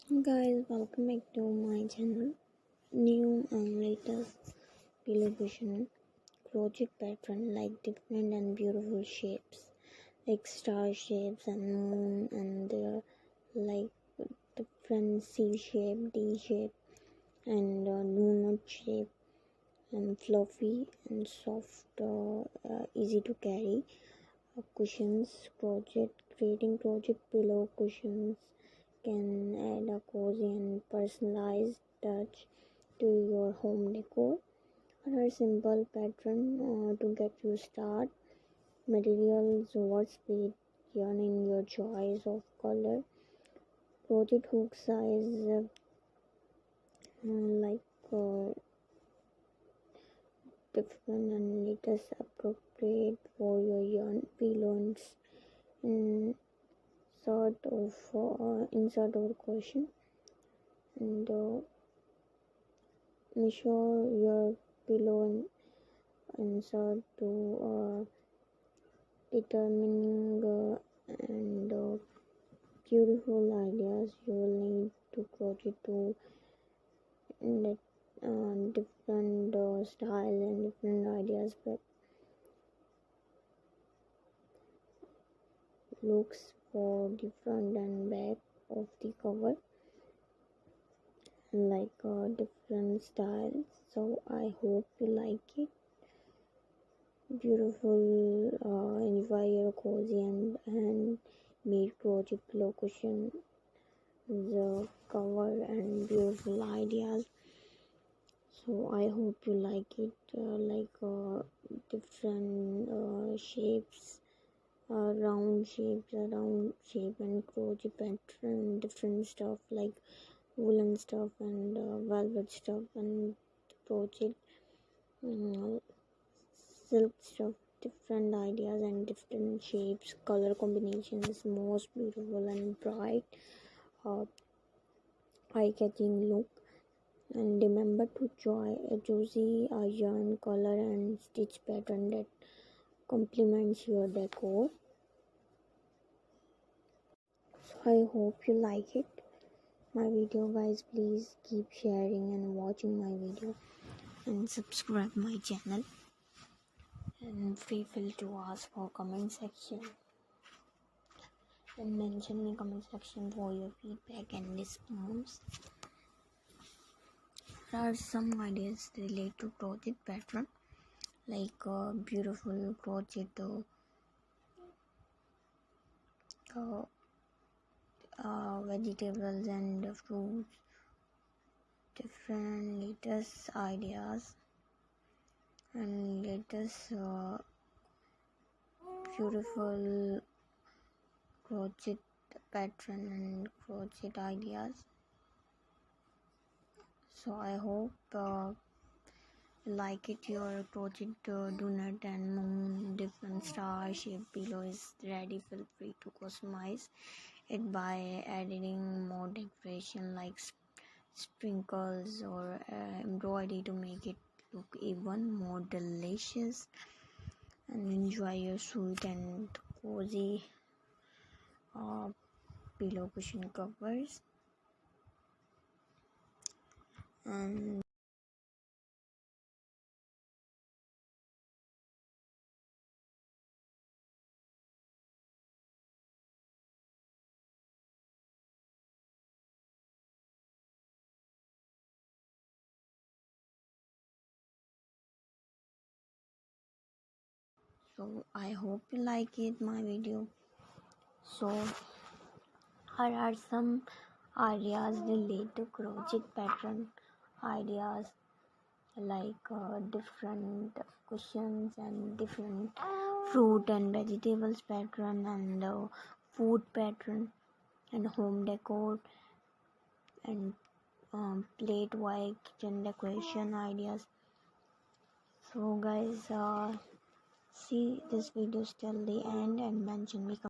Guys, welcome back to my channel. New and latest television crochet pattern, like different and beautiful shapes, like star shapes and moon, and like different C shape, D shape, and donut shape, and fluffy and soft, easy to carry. Cushions, crochet, creating crochet pillow cushions can add a cozy and personalized touch to your home decor. Another simple pattern to get you started. Materials, what's with yarn in your choice of color. Crochet hook size, like different and latest appropriate for your yarn pillows. Insert or question, and measure your pillow and insert to determining and beautiful ideas. You will need to crochet to that different style and different ideas, but looks for the front and back of the cover, like different styles. So I hope you like it. Beautiful, enjoy your cozy and made crochet pillow cushion, the cover and beautiful ideas. So I hope you like it. Different shapes, round shapes, a round shape and crochet pattern, different stuff like woolen stuff and velvet stuff and crochet, silk stuff, different ideas and different shapes, color combinations, most beautiful and bright, uh, eye-catching look. And remember to choose a yarn color and stitch pattern that complements your decor. So I hope you like it, my video. Guys, please keep sharing and watching my video and subscribe my channel, and feel to ask for comment section and mention in comment section for your feedback and response. There are some ideas related to crochet pattern, like beautiful crochet vegetables and fruits, different latest ideas and latest beautiful crochet pattern and crochet ideas. So I hope like it. Your crochet donut and moon, different star shaped pillow is ready. Feel free to customize it by adding more decoration like sprinkles or embroidery to make it look even more delicious. And enjoy your sweet and cozy pillow cushion covers. And so I hope you like it, my video. So here are some ideas related to crochet pattern ideas, like different cushions and different fruit and vegetables pattern and food pattern and home decor and plate white kitchen decoration ideas. So guys, see this video till the end and mention me.